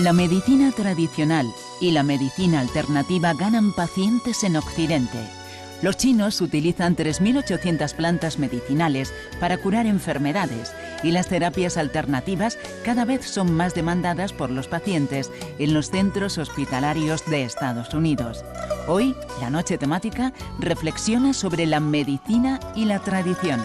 La medicina tradicional y la medicina alternativa ganan pacientes en Occidente. Los chinos utilizan 3.800 plantas medicinales para curar enfermedades y las terapias alternativas cada vez son más demandadas por los pacientes en los centros hospitalarios de Estados Unidos. Hoy, la noche temática reflexiona sobre la medicina y la tradición.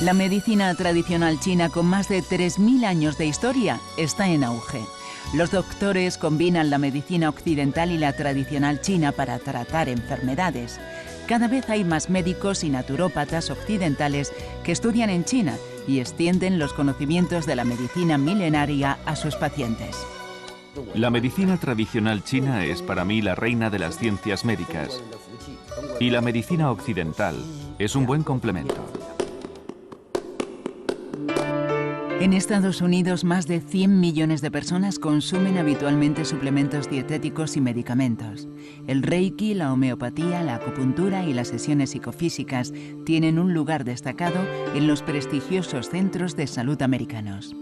La medicina tradicional china, con más de 3.000 años de historia, está en auge. Los doctores combinan la medicina occidental y la tradicional china para tratar enfermedades. Cada vez hay más médicos y naturópatas occidentales que estudian en China y extienden los conocimientos de la medicina milenaria a sus pacientes. La medicina tradicional china es para mí la reina de las ciencias médicas. Y la medicina occidental es un buen complemento. En Estados Unidos, más de 100 millones de personas consumen habitualmente suplementos dietéticos y medicamentos. El reiki, la homeopatía, la acupuntura y las sesiones psicofísicas tienen un lugar destacado en los prestigiosos centros de salud americanos.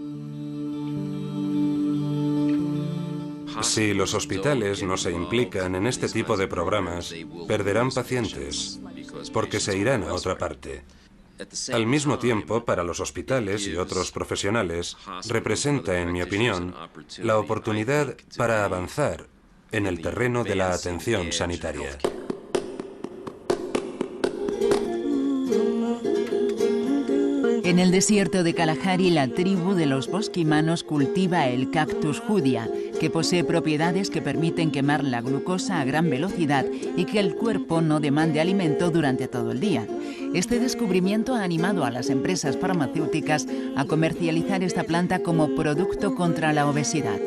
Si los hospitales no se implican en este tipo de programas, perderán pacientes, porque se irán a otra parte. Al mismo tiempo, para los hospitales y otros profesionales, representa, en mi opinión, la oportunidad para avanzar en el terreno de la atención sanitaria. En el desierto de Kalahari, la tribu de los bosquimanos cultiva el cactus judia, que posee propiedades que permiten quemar la glucosa a gran velocidad y que el cuerpo no demande alimento durante todo el día. Este descubrimiento ha animado a las empresas farmacéuticas a comercializar esta planta como producto contra la obesidad.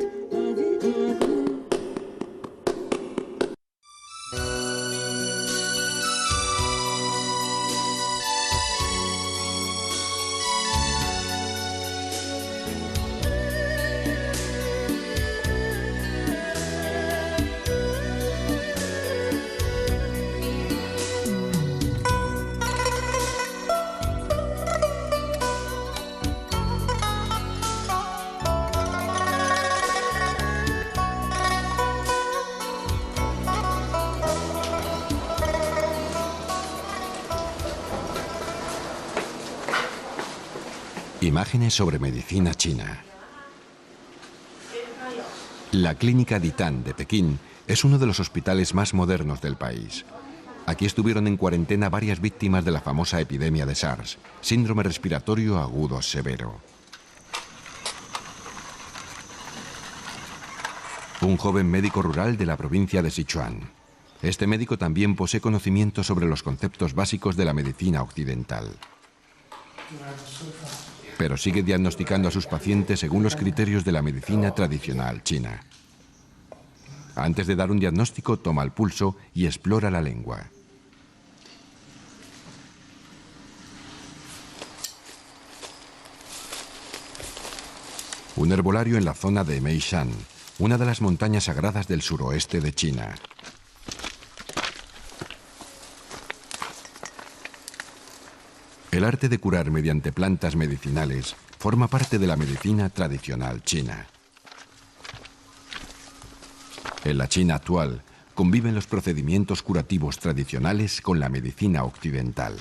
Imágenes sobre medicina china. La Clínica Ditán de Pekín es uno de los hospitales más modernos del país. Aquí estuvieron en cuarentena varias víctimas de la famosa epidemia de SARS, síndrome respiratorio agudo severo. Un joven médico rural de la provincia de Sichuan. Este médico también posee conocimiento sobre los conceptos básicos de la medicina occidental. Pero sigue diagnosticando a sus pacientes según los criterios de la medicina tradicional china. Antes de dar un diagnóstico, toma el pulso y explora la lengua. Un herbolario en la zona de Meishan, una de las montañas sagradas del suroeste de China. El arte de curar mediante plantas medicinales forma parte de la medicina tradicional china. En la China actual conviven los procedimientos curativos tradicionales con la medicina occidental.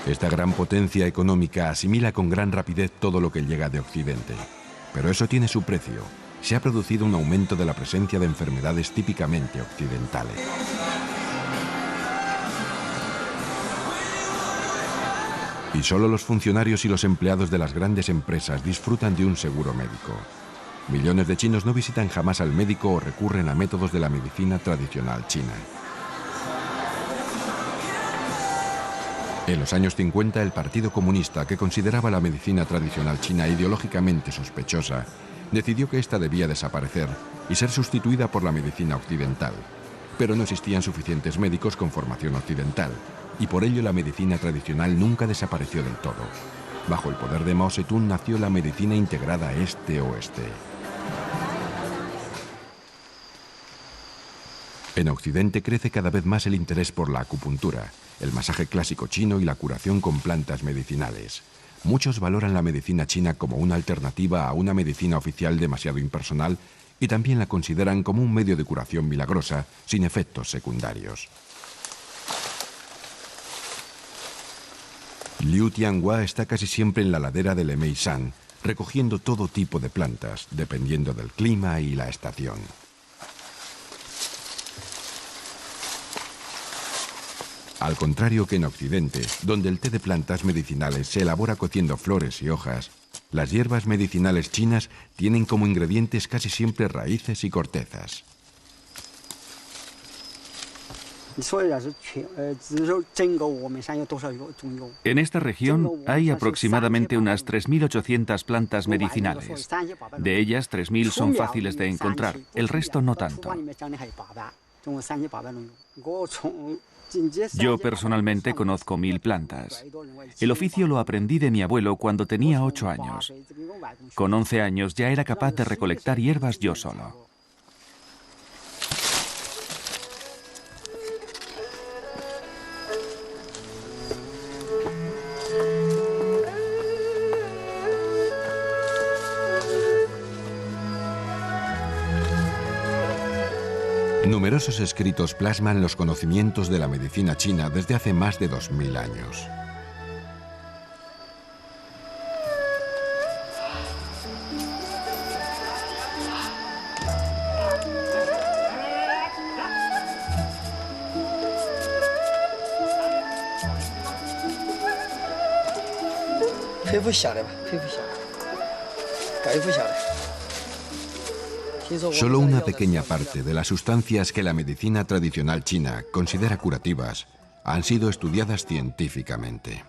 Esta gran potencia económica asimila con gran rapidez todo lo que llega de Occidente. Pero eso tiene su precio. Se ha producido un aumento de la presencia de enfermedades típicamente occidentales. Y solo los funcionarios y los empleados de las grandes empresas disfrutan de un seguro médico. Millones de chinos no visitan jamás al médico o recurren a métodos de la medicina tradicional china. En los años 50, el Partido Comunista, que consideraba la medicina tradicional china ideológicamente sospechosa, decidió que ésta debía desaparecer y ser sustituida por la medicina occidental. Pero no existían suficientes médicos con formación occidental, y por ello la medicina tradicional nunca desapareció del todo. Bajo el poder de Mao Zedong nació la medicina integrada este-oeste. En Occidente crece cada vez más el interés por la acupuntura, el masaje clásico chino y la curación con plantas medicinales. Muchos valoran la medicina china como una alternativa a una medicina oficial demasiado impersonal y también la consideran como un medio de curación milagrosa sin efectos secundarios. Liu Tianhua está casi siempre en la ladera del Lemeisan, recogiendo todo tipo de plantas, dependiendo del clima y la estación. Al contrario que en Occidente, donde el té de plantas medicinales se elabora cociendo flores y hojas, las hierbas medicinales chinas tienen como ingredientes casi siempre raíces y cortezas. En esta región hay aproximadamente unas 3.800 plantas medicinales. De ellas, 3.000 son fáciles de encontrar, el resto no tanto. Yo personalmente conozco 1.000 plantas. El oficio lo aprendí de mi abuelo cuando tenía 8 años. Con 11 años ya era capaz de recolectar hierbas yo solo. Numerosos escritos plasman los conocimientos de la medicina china desde hace más de 2000 años. Solo una pequeña parte de las sustancias que la medicina tradicional china considera curativas han sido estudiadas científicamente.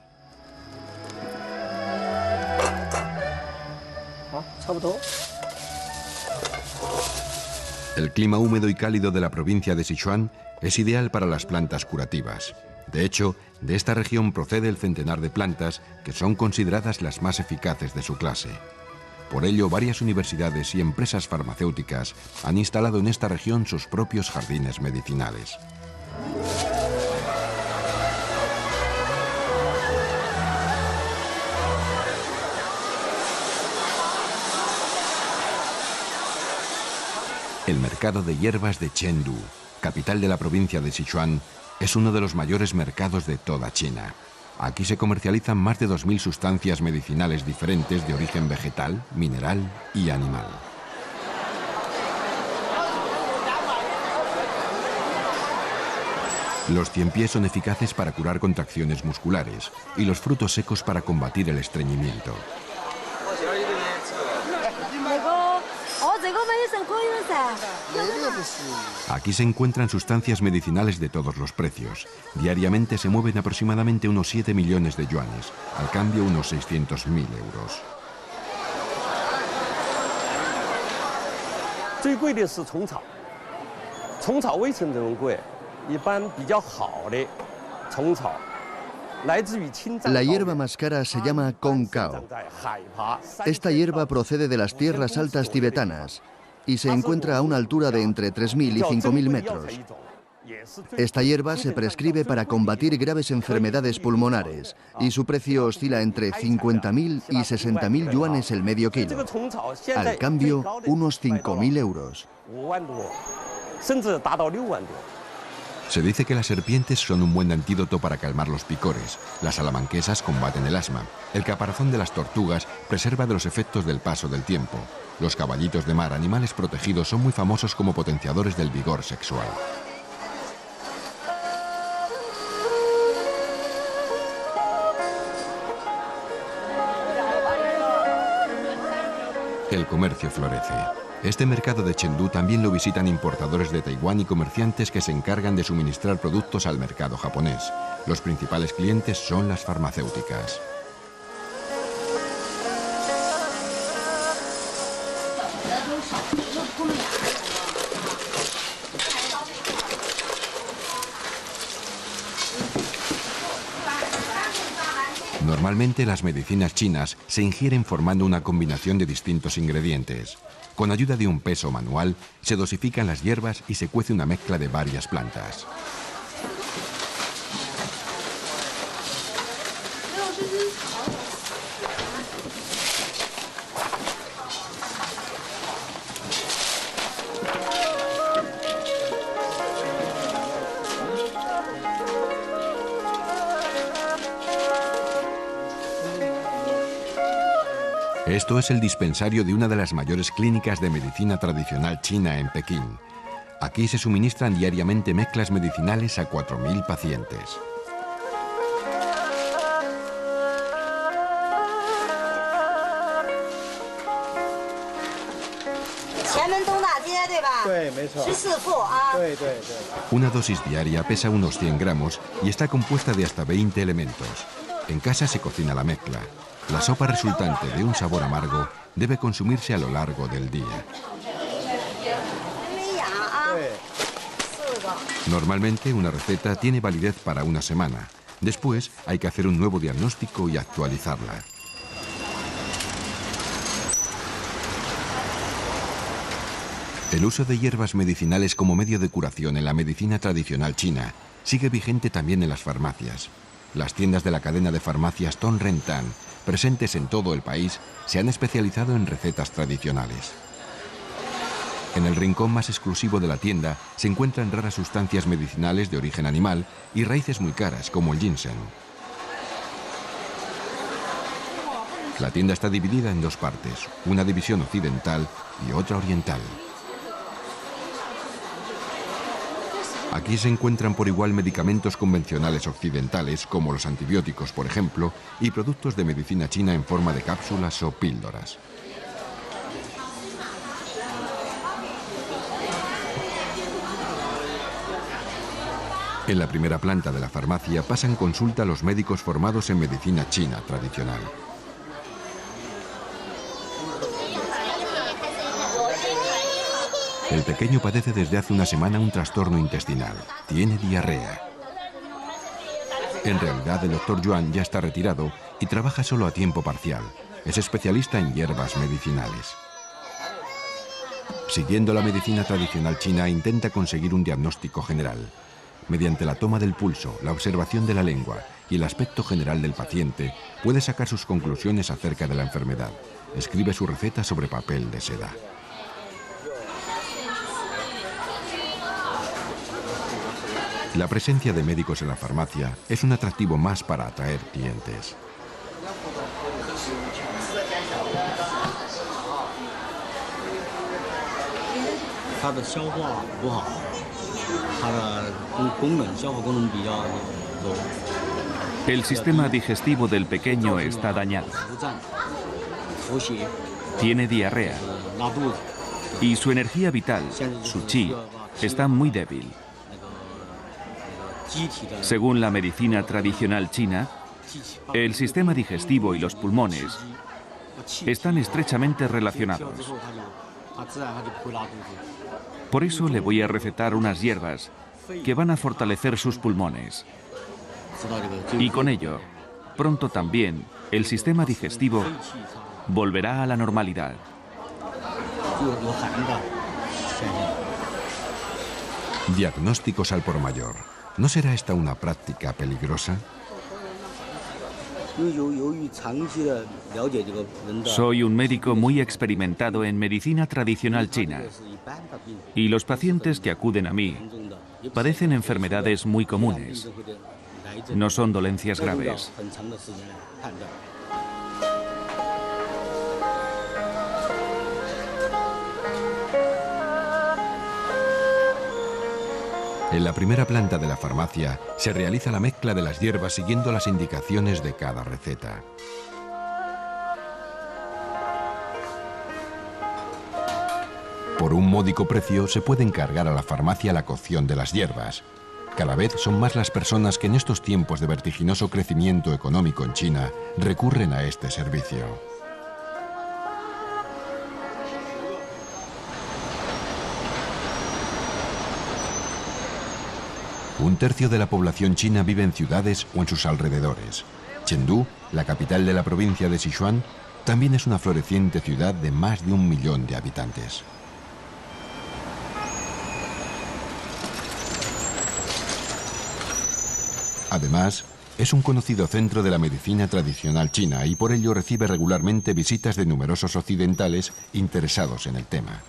El clima húmedo y cálido de la provincia de Sichuan es ideal para las plantas curativas. De hecho, de esta región procede el centenar de plantas que son consideradas las más eficaces de su clase. Por ello, varias universidades y empresas farmacéuticas han instalado en esta región sus propios jardines medicinales. El mercado de hierbas de Chengdu, capital de la provincia de Sichuan, es uno de los mayores mercados de toda China. Aquí se comercializan más de 2000 sustancias medicinales diferentes de origen vegetal, mineral y animal. Los ciempiés son eficaces para curar contracciones musculares y los frutos secos para combatir el estreñimiento. Aquí se encuentran sustancias medicinales de todos los precios. Diariamente se mueven aproximadamente unos 7 millones de yuanes, al cambio unos 600.000 euros. La hierba más cara se llama Kong Kao. Esta hierba procede de las tierras altas tibetanas y se encuentra a una altura de entre 3.000 y 5.000 metros. Esta hierba se prescribe para combatir graves enfermedades pulmonares y su precio oscila entre 50.000 y 60.000 yuanes el medio kilo. Al cambio, unos 5.000 euros. Se dice que las serpientes son un buen antídoto para calmar los picores, las salamanquesas combaten el asma, el caparazón de las tortugas preserva de los efectos del paso del tiempo. Los caballitos de mar, animales protegidos, son muy famosos como potenciadores del vigor sexual. El comercio florece. Este mercado de Chengdu también lo visitan importadores de Taiwán y comerciantes que se encargan de suministrar productos al mercado japonés. Los principales clientes son las farmacéuticas. Normalmente las medicinas chinas se ingieren formando una combinación de distintos ingredientes. Con ayuda de un peso manual, se dosifican las hierbas y se cuece una mezcla de varias plantas. Esto es el dispensario de una de las mayores clínicas de medicina tradicional china en Pekín. Aquí se suministran diariamente mezclas medicinales a 4.000 pacientes. Una dosis diaria pesa unos 100 gramos y está compuesta de hasta 20 elementos. En casa se cocina la mezcla. La sopa resultante de un sabor amargo debe consumirse a lo largo del día. Normalmente una receta tiene validez para una semana. Después hay que hacer un nuevo diagnóstico y actualizarla. El uso de hierbas medicinales como medio de curación en la medicina tradicional china sigue vigente también en las farmacias. Las tiendas de la cadena de farmacias Tong Ren Tan, presentes en todo el país, se han especializado en recetas tradicionales. En el rincón más exclusivo de la tienda se encuentran raras sustancias medicinales de origen animal y raíces muy caras, como el ginseng. La tienda está dividida en dos partes, una división occidental y otra oriental. Aquí se encuentran por igual medicamentos convencionales occidentales, como los antibióticos, por ejemplo, y productos de medicina china en forma de cápsulas o píldoras. En la primera planta de la farmacia pasan consulta los médicos formados en medicina china tradicional. El pequeño padece desde hace una semana un trastorno intestinal. Tiene diarrea. En realidad, el doctor Yuan ya está retirado y trabaja solo a tiempo parcial. Es especialista en hierbas medicinales. Siguiendo la medicina tradicional china, intenta conseguir un diagnóstico general. Mediante la toma del pulso, la observación de la lengua y el aspecto general del paciente, puede sacar sus conclusiones acerca de la enfermedad. Escribe su receta sobre papel de seda. La presencia de médicos en la farmacia es un atractivo más para atraer clientes. El sistema digestivo del pequeño está dañado. Tiene diarrea. Y su energía vital, su chi, está muy débil. Según la medicina tradicional china, el sistema digestivo y los pulmones están estrechamente relacionados. Por eso le voy a recetar unas hierbas que van a fortalecer sus pulmones. Y con ello, pronto también, el sistema digestivo volverá a la normalidad. Diagnósticos al por mayor. ¿No será esta una práctica peligrosa? Soy un médico muy experimentado en medicina tradicional china. Y los pacientes que acuden a mí padecen enfermedades muy comunes. No son dolencias graves. En la primera planta de la farmacia se realiza la mezcla de las hierbas siguiendo las indicaciones de cada receta. Por un módico precio se puede encargar a la farmacia la cocción de las hierbas. Cada vez son más las personas que en estos tiempos de vertiginoso crecimiento económico en China recurren a este servicio. Un tercio de la población china vive en ciudades o en sus alrededores. Chengdu La capital de la provincia de Sichuan también es una floreciente ciudad de más de 1 millón de habitantes. Además, es un conocido centro de la medicina tradicional china y por ello recibe regularmente visitas de numerosos occidentales interesados en el tema.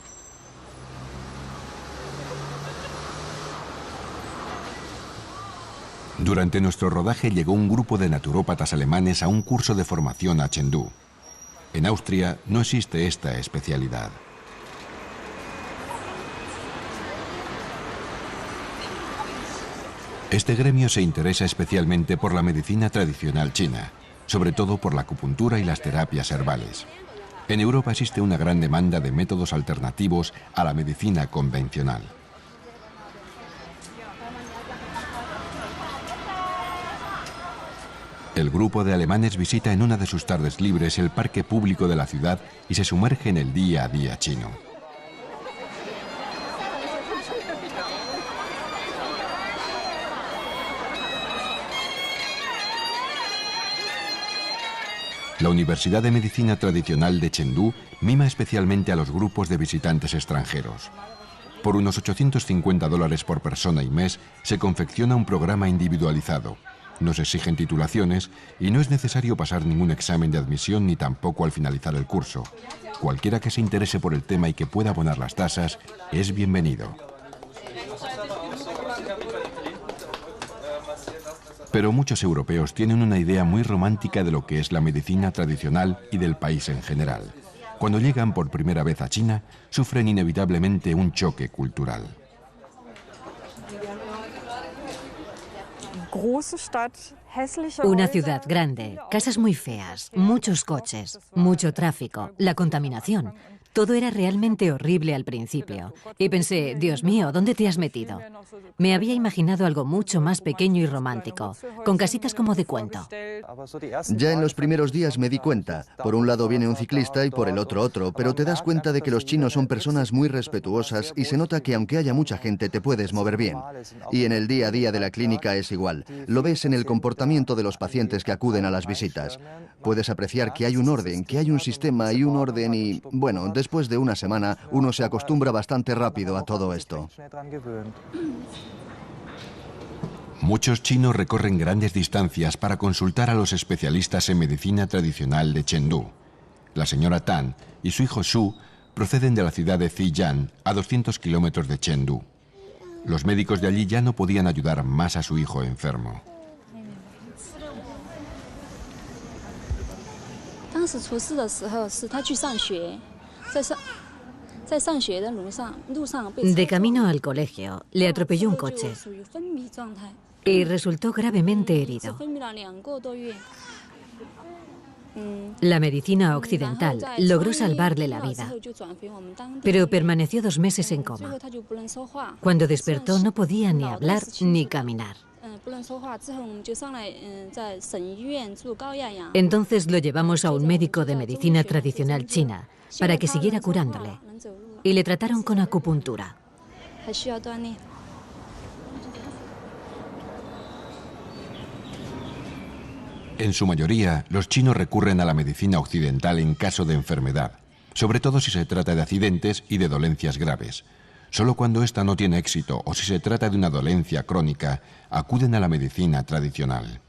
Durante nuestro rodaje llegó un grupo de naturópatas alemanes a un curso de formación a Chengdu. En Austria no existe esta especialidad. Este gremio se interesa especialmente por la medicina tradicional china, sobre todo por la acupuntura y las terapias herbales. En Europa existe una gran demanda de métodos alternativos a la medicina convencional. El grupo de alemanes visita en una de sus tardes libres el parque público de la ciudad y se sumerge en el día a día chino. La Universidad de Medicina Tradicional de Chengdu mima especialmente a los grupos de visitantes extranjeros. Por unos $850 por persona y mes se confecciona un programa individualizado. No se exigen titulaciones y no es necesario pasar ningún examen de admisión ni tampoco al finalizar el curso. Cualquiera que se interese por el tema y que pueda abonar las tasas es bienvenido. Pero muchos europeos tienen una idea muy romántica de lo que es la medicina tradicional y del país en general. Cuando llegan por primera vez a China, sufren inevitablemente un choque cultural. Una ciudad grande, casas muy feas, muchos coches, mucho tráfico, la contaminación. Todo era realmente horrible al principio. Y pensé, Dios mío, ¿dónde te has metido? Me había imaginado algo mucho más pequeño y romántico, con casitas como de cuento. Ya en los primeros días me di cuenta. Por un lado viene un ciclista y por el otro otro, pero te das cuenta de que los chinos son personas muy respetuosas y se nota que aunque haya mucha gente te puedes mover bien. Y en el día a día de la clínica es igual. Lo ves en el comportamiento de los pacientes que acuden a las visitas. Puedes apreciar que hay un orden, que hay un sistema y un orden y, bueno, después de una semana uno se acostumbra bastante rápido a todo esto. Muchos chinos recorren grandes distancias para consultar a los especialistas en medicina tradicional de Chengdu. La señora Tan y su hijo Su proceden de la ciudad de Zijian, a 200 kilómetros de Chengdu. Los médicos de allí ya no podían ayudar más a su hijo enfermo. De camino al colegio, le atropelló un coche y resultó gravemente herido. La medicina occidental logró salvarle la vida, pero permaneció 2 meses en coma. Cuando despertó no podía ni hablar ni caminar. Entonces lo llevamos a un médico de medicina tradicional china para que siguiera curándole y le trataron con acupuntura. En su mayoría, los chinos recurren a la medicina occidental en caso de enfermedad, sobre todo si se trata de accidentes y de dolencias graves. Solo cuando esta no tiene éxito o si se trata de una dolencia crónica, acuden a la medicina tradicional.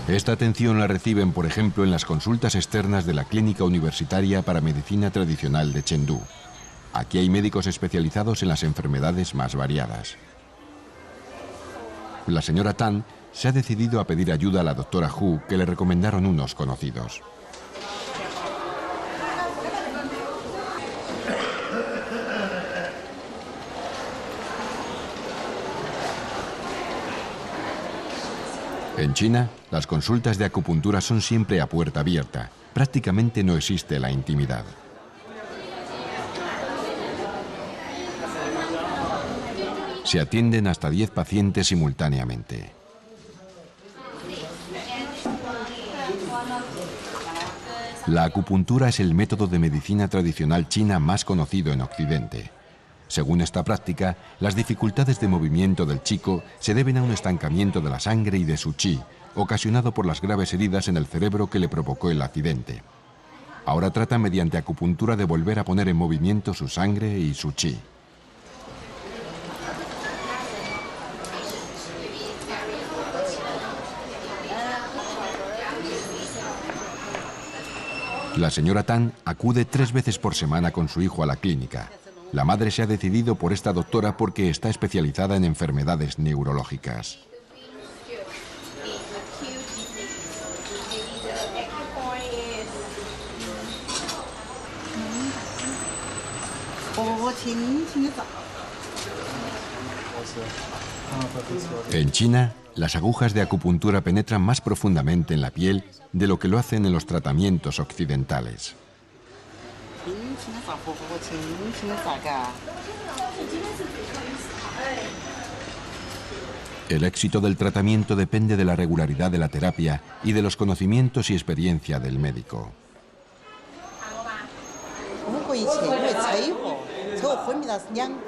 Esta atención la reciben, por ejemplo, en las consultas externas de la Clínica Universitaria para Medicina Tradicional de Chengdu. Aquí hay médicos especializados en las enfermedades más variadas. La señora Tan se ha decidido a pedir ayuda a la doctora Hu, que le recomendaron unos conocidos. En China, las consultas de acupuntura son siempre a puerta abierta. Prácticamente no existe la intimidad. Se atienden hasta 10 pacientes simultáneamente. La acupuntura es el método de medicina tradicional china más conocido en Occidente. Según esta práctica, las dificultades de movimiento del chico se deben a un estancamiento de la sangre y de su chi, ocasionado por las graves heridas en el cerebro que le provocó el accidente. Ahora trata mediante acupuntura de volver a poner en movimiento su sangre y su chi. La señora Tan acude 3 veces por semana con su hijo a la clínica. La madre se ha decidido por esta doctora porque está especializada en enfermedades neurológicas. En China, las agujas de acupuntura penetran más profundamente en la piel de lo que lo hacen en los tratamientos occidentales. El éxito del tratamiento depende de la regularidad de la terapia y de los conocimientos y experiencia del médico.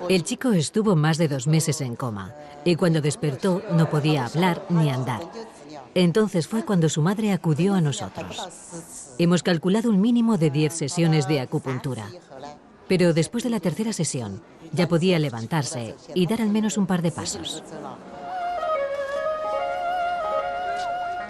El chico estuvo más de 2 meses en coma y cuando despertó no podía hablar ni andar. Entonces fue cuando su madre acudió a nosotros. Hemos calculado un mínimo de 10 sesiones de acupuntura. Pero después de la 3ª sesión ya podía levantarse y dar al menos un par de pasos.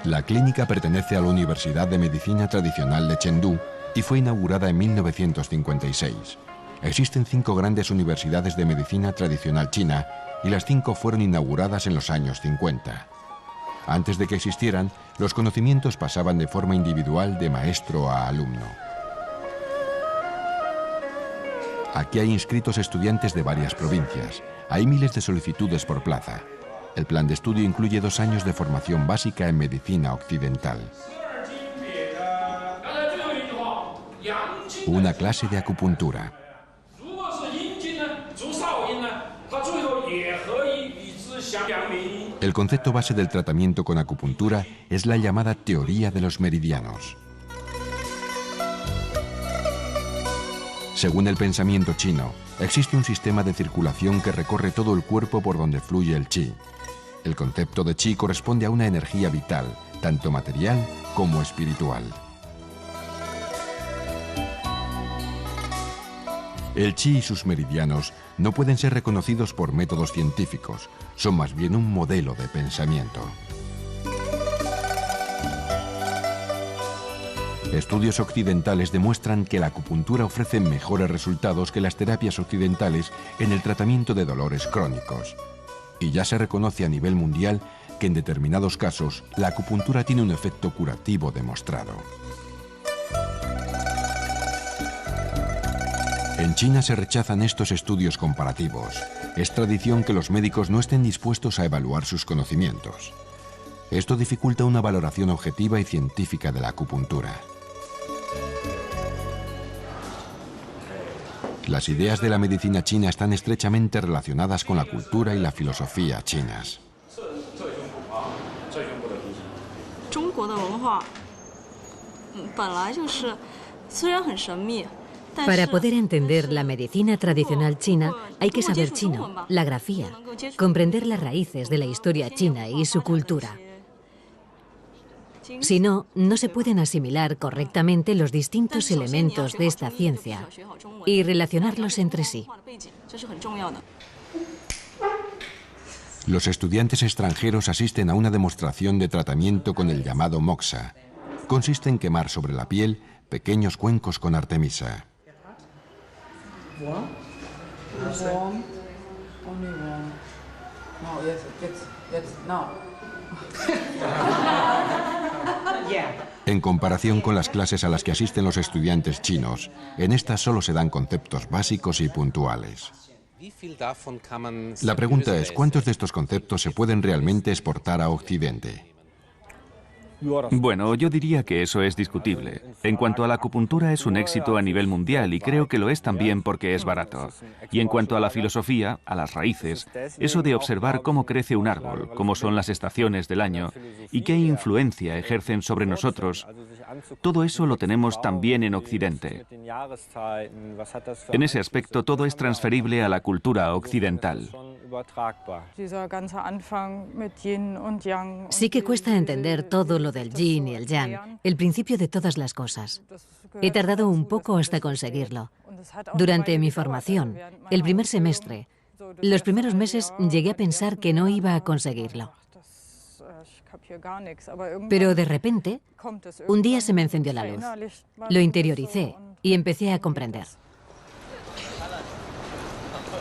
La clínica pertenece a la Universidad de Medicina Tradicional de Chengdu y fue inaugurada en 1956. Existen 5 grandes universidades de medicina tradicional china y las 5 fueron inauguradas en los años 50. Antes de que existieran, los conocimientos pasaban de forma individual de maestro a alumno. Aquí hay inscritos estudiantes de varias provincias. Hay miles de solicitudes por plaza. El plan de estudio incluye 2 años de formación básica en medicina occidental. Una clase de acupuntura. El concepto base del tratamiento con acupuntura es la llamada teoría de los meridianos. Según el pensamiento chino, existe un sistema de circulación que recorre todo el cuerpo por donde fluye el chi. El concepto de chi corresponde a una energía vital, tanto material como espiritual. El chi y sus meridianos no pueden ser reconocidos por métodos científicos, son más bien un modelo de pensamiento. Estudios occidentales demuestran que la acupuntura ofrece mejores resultados que las terapias occidentales en el tratamiento de dolores crónicos. Y ya se reconoce a nivel mundial que en determinados casos la acupuntura tiene un efecto curativo demostrado. En China se rechazan estos estudios comparativos. Es tradición que los médicos no estén dispuestos a evaluar sus conocimientos. Esto dificulta una valoración objetiva y científica de la acupuntura. Las ideas de la medicina china están estrechamente relacionadas con la cultura y la filosofía chinas. Para poder entender la medicina tradicional china hay que saber chino, la grafía, comprender las raíces de la historia china y su cultura. Si no, no se pueden asimilar correctamente los distintos elementos de esta ciencia y relacionarlos entre sí. Los estudiantes extranjeros asisten a una demostración de tratamiento con el llamado moxa. Consiste en quemar sobre la piel pequeños cuencos con artemisa. En comparación con las clases a las que asisten los estudiantes chinos, en estas solo se dan conceptos básicos y puntuales. La pregunta es, ¿cuántos de estos conceptos se pueden realmente exportar a Occidente? Bueno, yo diría que eso es discutible. En cuanto a la acupuntura, es un éxito a nivel mundial y creo que lo es también porque es barato. Y en cuanto a la filosofía, a las raíces, eso de observar cómo crece un árbol, cómo son las estaciones del año y qué influencia ejercen sobre nosotros, todo eso lo tenemos también en Occidente. En ese aspecto, todo es transferible a la cultura occidental. Sí que cuesta entender todo lo del yin y el yang, el principio de todas las cosas. He tardado un poco hasta conseguirlo. Durante mi formación, el primer semestre, los primeros meses llegué a pensar que no iba a conseguirlo. Pero de repente, un día se me encendió la luz. Lo interioricé y empecé a comprender.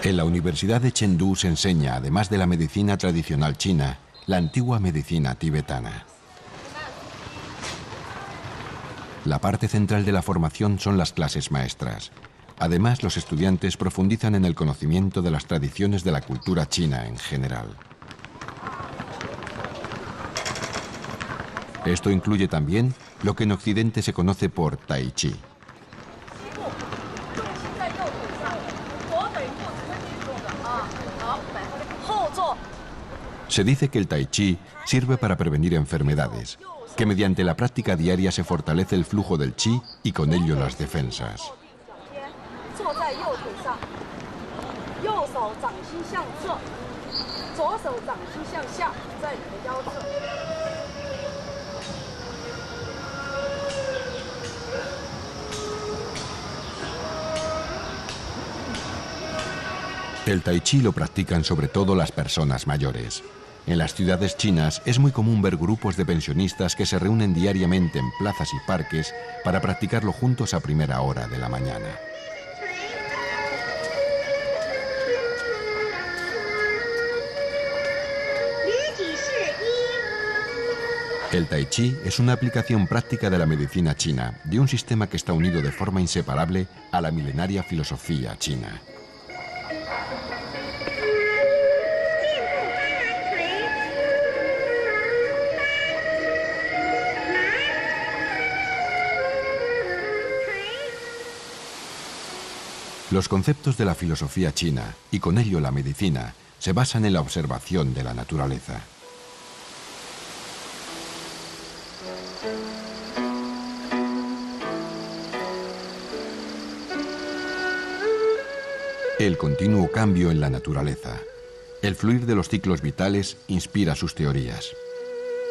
En la Universidad de Chengdu se enseña, además de la medicina tradicional china, la antigua medicina tibetana. La parte central de la formación son las clases maestras. Además, los estudiantes profundizan en el conocimiento de las tradiciones de la cultura china en general. Esto incluye también lo que en Occidente se conoce por Tai Chi. Se dice que el Tai Chi sirve para prevenir enfermedades, que mediante la práctica diaria se fortalece el flujo del Chi y con ello las defensas. El Tai Chi lo practican sobre todo las personas mayores. En las ciudades chinas es muy común ver grupos de pensionistas que se reúnen diariamente en plazas y parques para practicarlo juntos a primera hora de la mañana. El Tai Chi es una aplicación práctica de la medicina china, de un sistema que está unido de forma inseparable a la milenaria filosofía china. Los conceptos de la filosofía china, y con ello la medicina, se basan en la observación de la naturaleza. El continuo cambio en la naturaleza. El fluir de los ciclos vitales inspira sus teorías.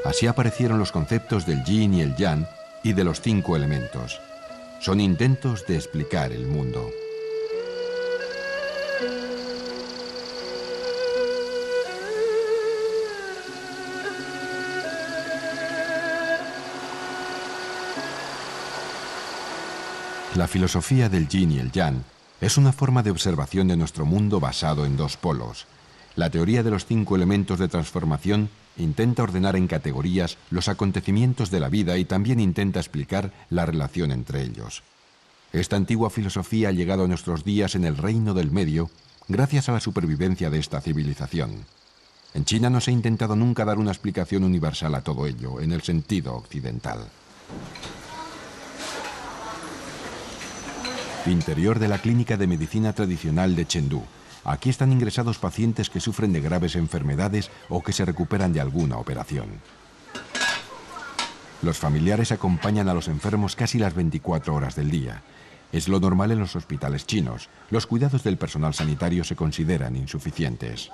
Así aparecieron los conceptos del yin y el yang y de los 5 elementos. Son intentos de explicar el mundo. La filosofía del yin y el yang es una forma de observación de nuestro mundo basado en 2 polos. La teoría de los 5 elementos de transformación intenta ordenar en categorías los acontecimientos de la vida y también intenta explicar la relación entre ellos. Esta antigua filosofía ha llegado a nuestros días en el Reino del Medio gracias a la supervivencia de esta civilización. En China no se ha intentado nunca dar una explicación universal a todo ello, en el sentido occidental. Interior de la Clínica de Medicina Tradicional de Chengdu. Aquí están ingresados pacientes que sufren de graves enfermedades o que se recuperan de alguna operación. Los familiares acompañan a los enfermos casi las 24 horas del día. Es lo normal en los hospitales chinos. Los cuidados del personal sanitario se consideran insuficientes.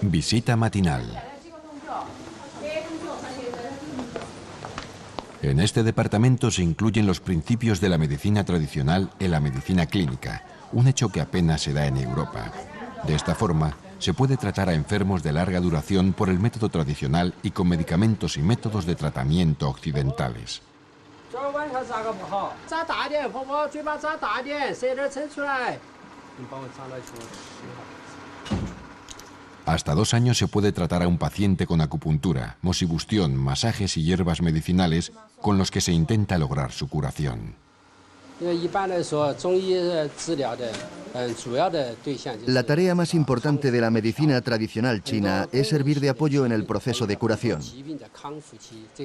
Visita matinal. En este departamento se incluyen los principios de la medicina tradicional en la medicina clínica, un hecho que apenas se da en Europa. De esta forma, se puede tratar a enfermos de larga duración por el método tradicional y con medicamentos y métodos de tratamiento occidentales. Hasta 2 años se puede tratar a un paciente con acupuntura, mosibustión, masajes y hierbas medicinales con los que se intenta lograr su curación. La tarea más importante de la medicina tradicional china es servir de apoyo en el proceso de curación.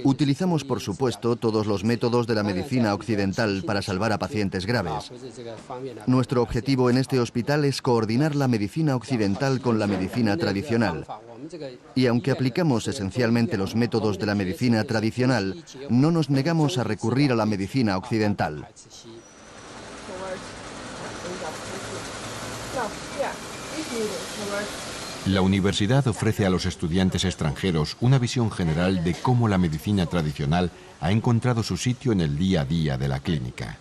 Utilizamos, por supuesto, todos los métodos de la medicina occidental para salvar a pacientes graves. Nuestro objetivo en este hospital es coordinar la medicina occidental con la medicina tradicional. Y aunque aplicamos esencialmente los métodos de la medicina tradicional, no nos negamos a recurrir a la medicina occidental. La universidad ofrece a los estudiantes extranjeros una visión general de cómo la medicina tradicional ha encontrado su sitio en el día a día de la clínica.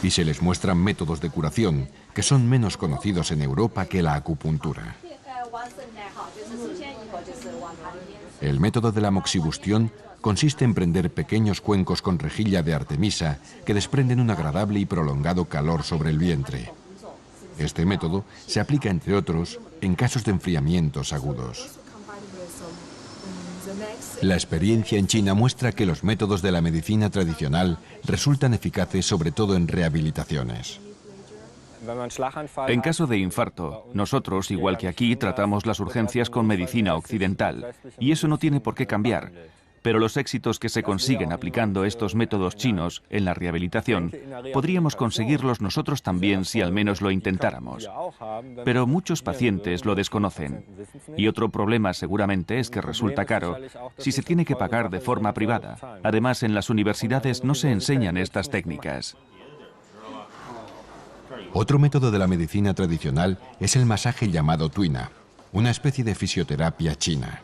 Y se les muestran métodos de curación que son menos conocidos en Europa que la acupuntura. El método de la moxibustión consiste en prender pequeños cuencos con rejilla de artemisa que desprenden un agradable y prolongado calor sobre el vientre. Este método se aplica, entre otros, en casos de enfriamientos agudos. La experiencia en China muestra que los métodos de la medicina tradicional resultan eficaces sobre todo en rehabilitaciones. En caso de infarto, nosotros, igual que aquí, tratamos las urgencias con medicina occidental, y eso no tiene por qué cambiar. Pero los éxitos que se consiguen aplicando estos métodos chinos en la rehabilitación, podríamos conseguirlos nosotros también si al menos lo intentáramos. Pero muchos pacientes lo desconocen. Y otro problema seguramente es que resulta caro si se tiene que pagar de forma privada. Además, en las universidades no se enseñan estas técnicas. Otro método de la medicina tradicional es el masaje llamado tuina, una especie de fisioterapia china.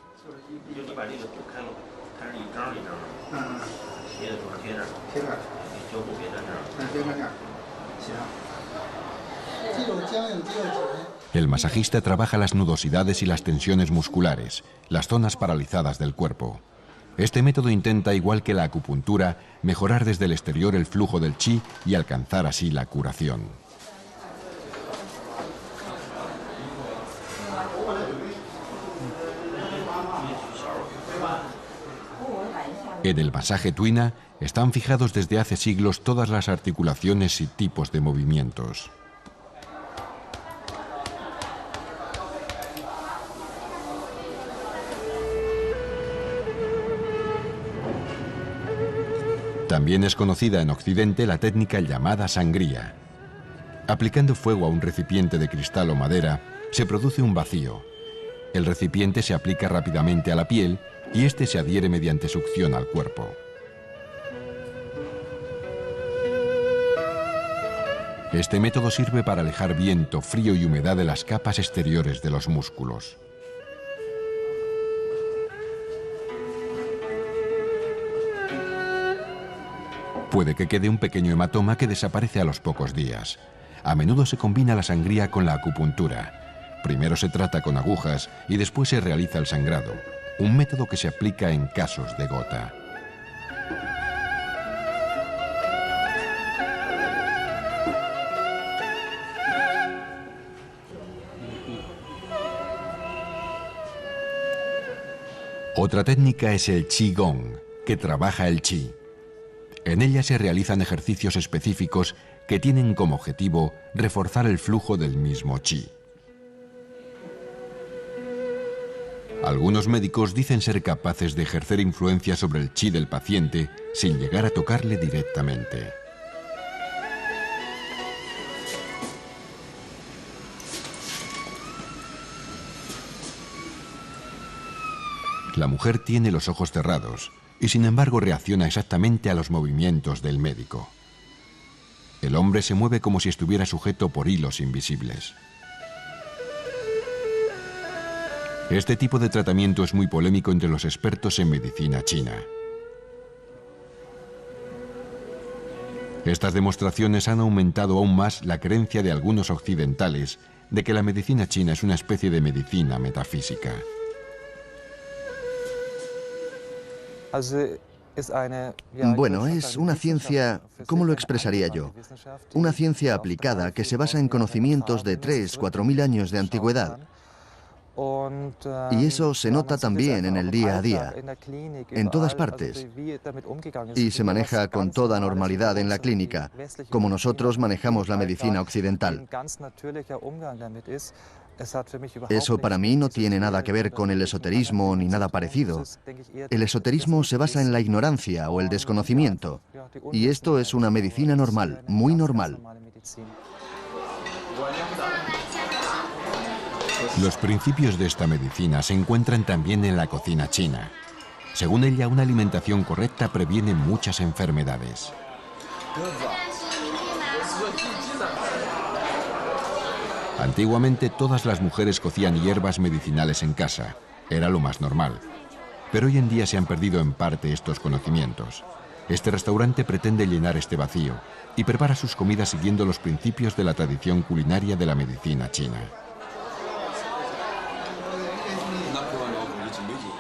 El masajista trabaja las nudosidades y las tensiones musculares, las zonas paralizadas del cuerpo. Este método intenta, igual que la acupuntura, mejorar desde el exterior el flujo del chi y alcanzar así la curación. En el masaje tuina están fijados desde hace siglos todas las articulaciones y tipos de movimientos. También es conocida en Occidente la técnica llamada sangría. Aplicando fuego a un recipiente de cristal o madera, se produce un vacío. El recipiente se aplica rápidamente a la piel y este se adhiere mediante succión al cuerpo. Este método sirve para alejar viento, frío y humedad de las capas exteriores de los músculos. Puede que quede un pequeño hematoma que desaparece a los pocos días. A menudo se combina la sangría con la acupuntura. Primero se trata con agujas y después se realiza el sangrado, un método que se aplica en casos de gota. Otra técnica es el Qigong, que trabaja el chi. En ella se realizan ejercicios específicos que tienen como objetivo reforzar el flujo del mismo chi. Algunos médicos dicen ser capaces de ejercer influencia sobre el chi del paciente sin llegar a tocarle directamente. La mujer tiene los ojos cerrados y sin embargo reacciona exactamente a los movimientos del médico. El hombre se mueve como si estuviera sujeto por hilos invisibles. Este tipo de tratamiento es muy polémico entre los expertos en medicina china. Estas demostraciones han aumentado aún más la creencia de algunos occidentales de que la medicina china es una especie de medicina metafísica. Bueno, es una ciencia, ¿cómo lo expresaría yo? Una ciencia aplicada que se basa en conocimientos de 3.000 o 4.000 años de antigüedad. Y eso se nota también en el día a día, en todas partes. Y se maneja con toda normalidad en la clínica, como nosotros manejamos la medicina occidental. Eso para mí no tiene nada que ver con el esoterismo ni nada parecido. El esoterismo se basa en la ignorancia o el desconocimiento. Y esto es una medicina normal, muy normal. Los principios de esta medicina se encuentran también en la cocina china. Según ella, una alimentación correcta previene muchas enfermedades. Antiguamente todas las mujeres cocían hierbas medicinales en casa. Era lo más normal. Pero hoy en día se han perdido en parte estos conocimientos. Este restaurante pretende llenar este vacío y prepara sus comidas siguiendo los principios de la tradición culinaria de la medicina china.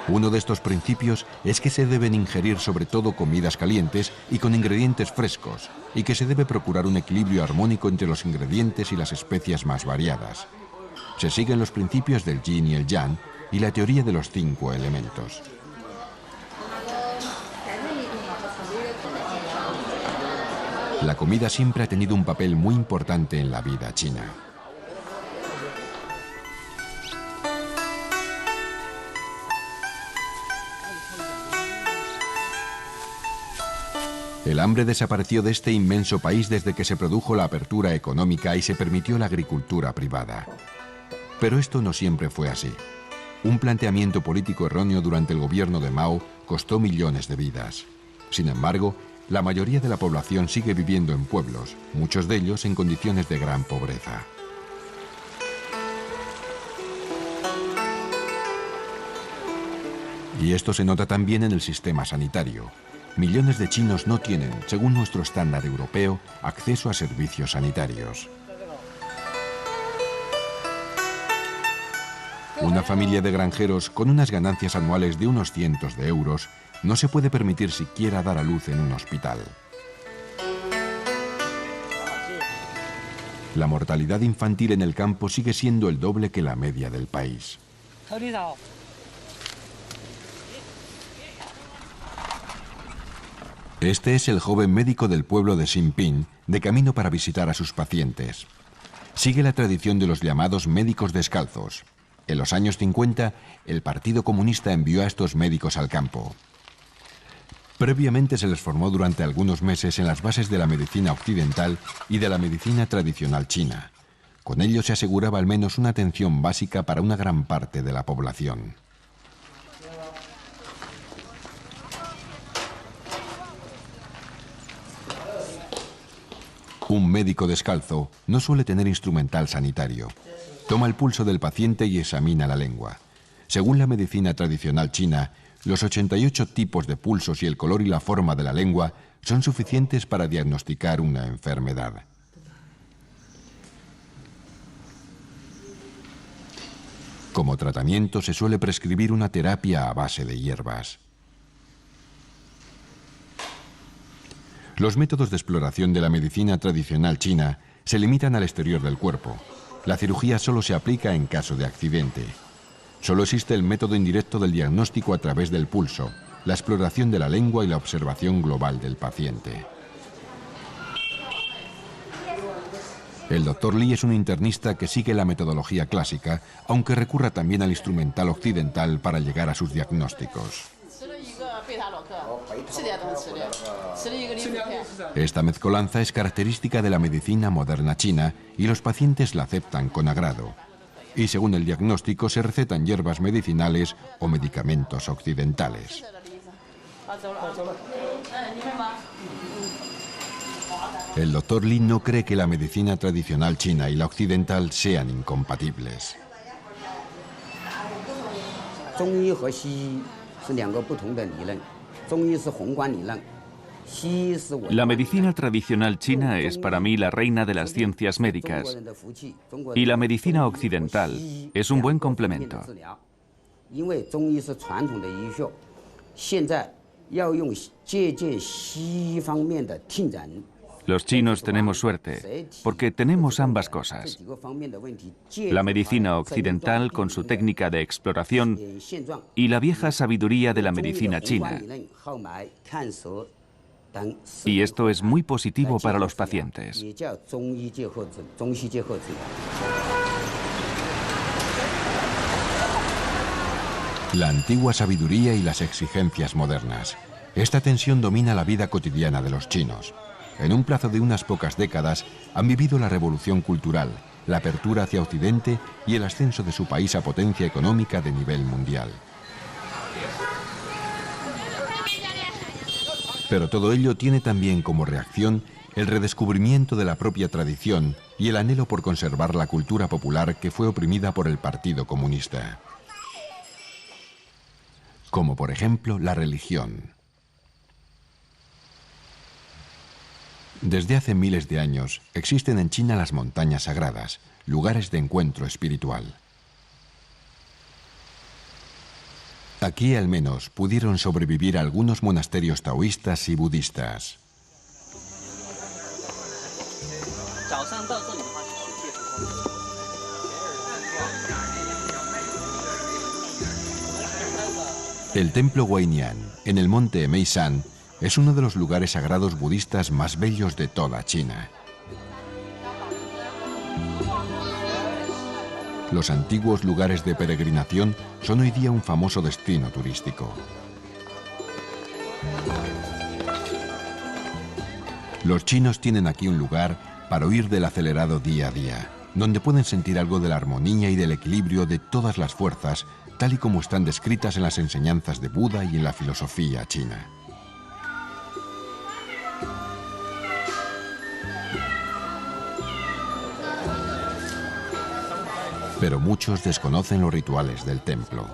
Uno de estos principios es que se deben ingerir sobre todo comidas calientes y con ingredientes frescos, y que se debe procurar un equilibrio armónico entre los ingredientes y las especias más variadas. Se siguen los principios del yin y el yang y la teoría de los 5 elementos. La comida siempre ha tenido un papel muy importante en la vida china. El hambre desapareció de este inmenso país desde que se produjo la apertura económica y se permitió la agricultura privada. Pero esto no siempre fue así. Un planteamiento político erróneo durante el gobierno de Mao costó millones de vidas. Sin embargo, la mayoría de la población sigue viviendo en pueblos, muchos de ellos en condiciones de gran pobreza. Y esto se nota también en el sistema sanitario. Millones de chinos no tienen, según nuestro estándar europeo, acceso a servicios sanitarios. Una familia de granjeros con unas ganancias anuales de unos cientos de euros no se puede permitir siquiera dar a luz en un hospital. La mortalidad infantil en el campo sigue siendo el doble que la media del país. Este es el joven médico del pueblo de Xinping, de camino para visitar a sus pacientes. Sigue la tradición de los llamados médicos descalzos. En los años 50, el Partido Comunista envió a estos médicos al campo. Previamente se les formó durante algunos meses en las bases de la medicina occidental y de la medicina tradicional china. Con ello se aseguraba al menos una atención básica para una gran parte de la población. Un médico descalzo no suele tener instrumental sanitario. Toma el pulso del paciente y examina la lengua. Según la medicina tradicional china, los 88 tipos de pulsos y el color y la forma de la lengua son suficientes para diagnosticar una enfermedad. Como tratamiento se suele prescribir una terapia a base de hierbas. Los métodos de exploración de la medicina tradicional china se limitan al exterior del cuerpo. La cirugía solo se aplica en caso de accidente. Solo existe el método indirecto del diagnóstico a través del pulso, la exploración de la lengua y la observación global del paciente. El Dr. Li es un internista que sigue la metodología clásica, aunque recurra también al instrumental occidental para llegar a sus diagnósticos. Esta mezcolanza es característica de la medicina moderna china y los pacientes la aceptan con agrado. Y según el diagnóstico se recetan hierbas medicinales o medicamentos occidentales. El Dr. Li no cree que la medicina tradicional china y la occidental sean incompatibles. La medicina tradicional china es para mí la reina de las ciencias médicas y la medicina occidental es un buen complemento. Los chinos tenemos suerte, porque tenemos ambas cosas. La medicina occidental con su técnica de exploración y la vieja sabiduría de la medicina china. Y esto es muy positivo para los pacientes. La antigua sabiduría y las exigencias modernas. Esta tensión domina la vida cotidiana de los chinos. En un plazo de unas pocas décadas han vivido la revolución cultural, la apertura hacia Occidente y el ascenso de su país a potencia económica de nivel mundial. Pero todo ello tiene también como reacción el redescubrimiento de la propia tradición y el anhelo por conservar la cultura popular que fue oprimida por el Partido Comunista. Como por ejemplo la religión. Desde hace miles de años existen en China las montañas sagradas, lugares de encuentro espiritual. Aquí al menos pudieron sobrevivir algunos monasterios taoístas y budistas. El templo Huainian, en el monte Meishan, es uno de los lugares sagrados budistas más bellos de toda China. Los antiguos lugares de peregrinación son hoy día un famoso destino turístico. Los chinos tienen aquí un lugar para huir del acelerado día a día, donde pueden sentir algo de la armonía y del equilibrio de todas las fuerzas, tal y como están descritas en las enseñanzas de Buda y en la filosofía china. Pero muchos desconocen los rituales del templo.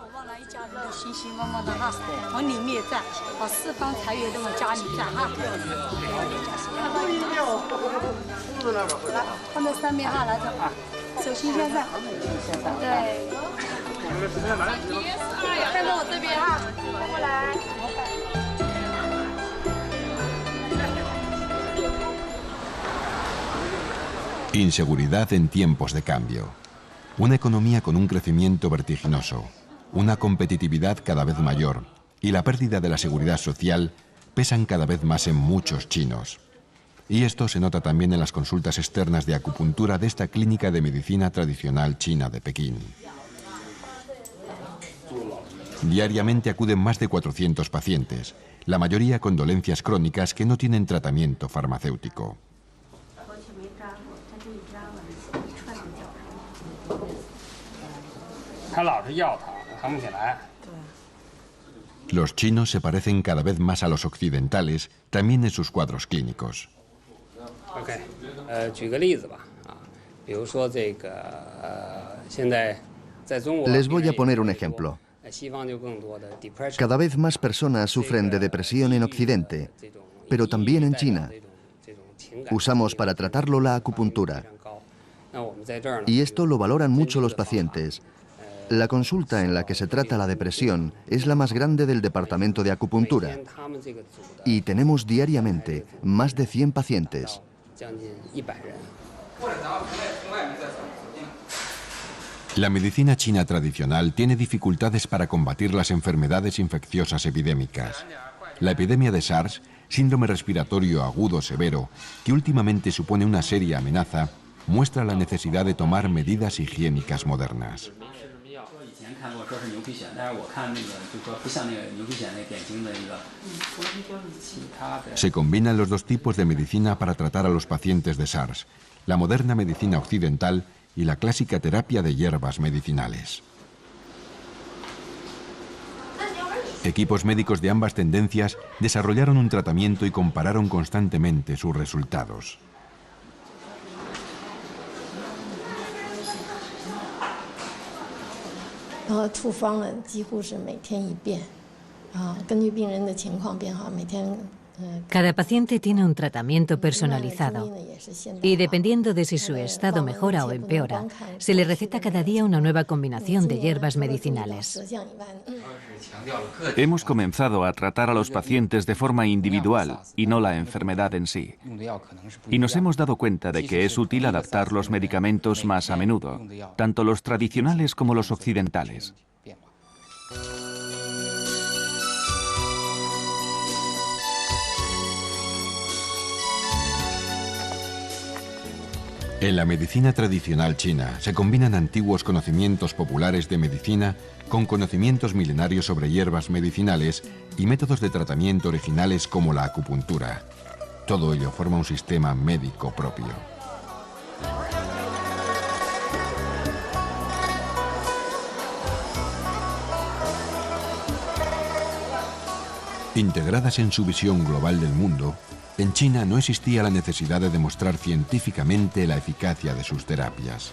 Inseguridad en tiempos de cambio. Una economía con un crecimiento vertiginoso, una competitividad cada vez mayor y la pérdida de la seguridad social pesan cada vez más en muchos chinos. Y esto se nota también en las consultas externas de acupuntura de esta clínica de medicina tradicional china de Pekín. Diariamente acuden más de 400 pacientes, la mayoría con dolencias crónicas que no tienen tratamiento farmacéutico. Los chinos se parecen cada vez más a los occidentales, también en sus cuadros clínicos. Les voy a poner un ejemplo. Cada vez más personas sufren de depresión en Occidente, pero también en China. Usamos para tratarlo la acupuntura. Y esto lo valoran mucho los pacientes. La consulta en la que se trata la depresión es la más grande del departamento de acupuntura. Y tenemos diariamente más de 100 pacientes. La medicina china tradicional tiene dificultades para combatir las enfermedades infecciosas epidémicas. La epidemia de SARS, síndrome respiratorio agudo severo, que últimamente supone una seria amenaza, muestra la necesidad de tomar medidas higiénicas modernas. Se combinan los dos tipos de medicina para tratar a los pacientes de SARS, la moderna medicina occidental y la clásica terapia de hierbas medicinales. Equipos médicos de ambas tendencias desarrollaron un tratamiento y compararon constantemente sus resultados. Cada paciente tiene un tratamiento personalizado y dependiendo de si su estado mejora o empeora, se le receta cada día una nueva combinación de hierbas medicinales. Hemos comenzado a tratar a los pacientes de forma individual y no la enfermedad en sí. Y nos hemos dado cuenta de que es útil adaptar los medicamentos más a menudo, tanto los tradicionales como los occidentales. En la medicina tradicional china se combinan antiguos conocimientos populares de medicina con conocimientos milenarios sobre hierbas medicinales y métodos de tratamiento originales como la acupuntura. Todo ello forma un sistema médico propio. Integradas en su visión global del mundo, en China no existía la necesidad de demostrar científicamente la eficacia de sus terapias.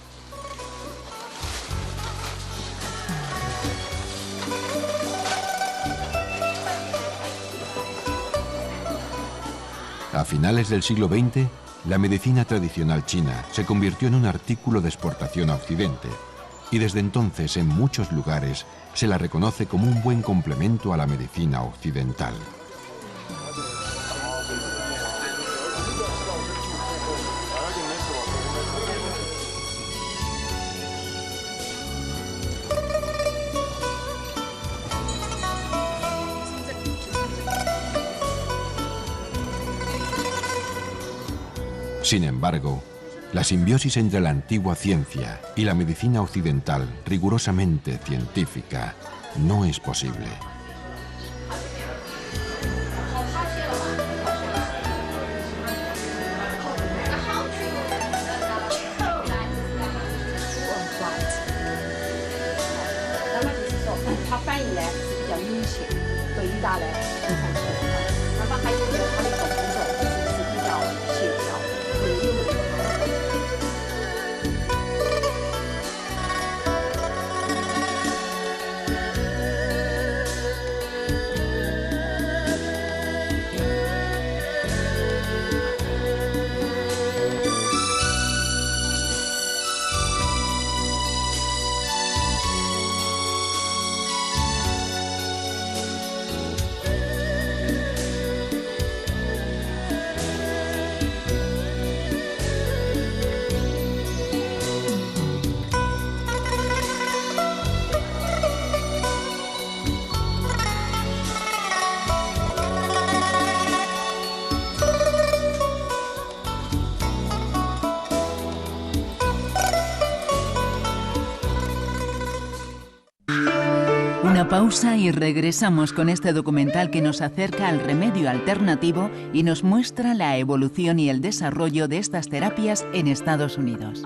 A finales del siglo XX, la medicina tradicional china se convirtió en un artículo de exportación a Occidente, y desde entonces en muchos lugares se la reconoce como un buen complemento a la medicina occidental. Sin embargo, la simbiosis entre la antigua ciencia y la medicina occidental rigurosamente científica no es posible. Una pausa y regresamos con este documental que nos acerca al remedio alternativo y nos muestra la evolución y el desarrollo de estas terapias en Estados Unidos.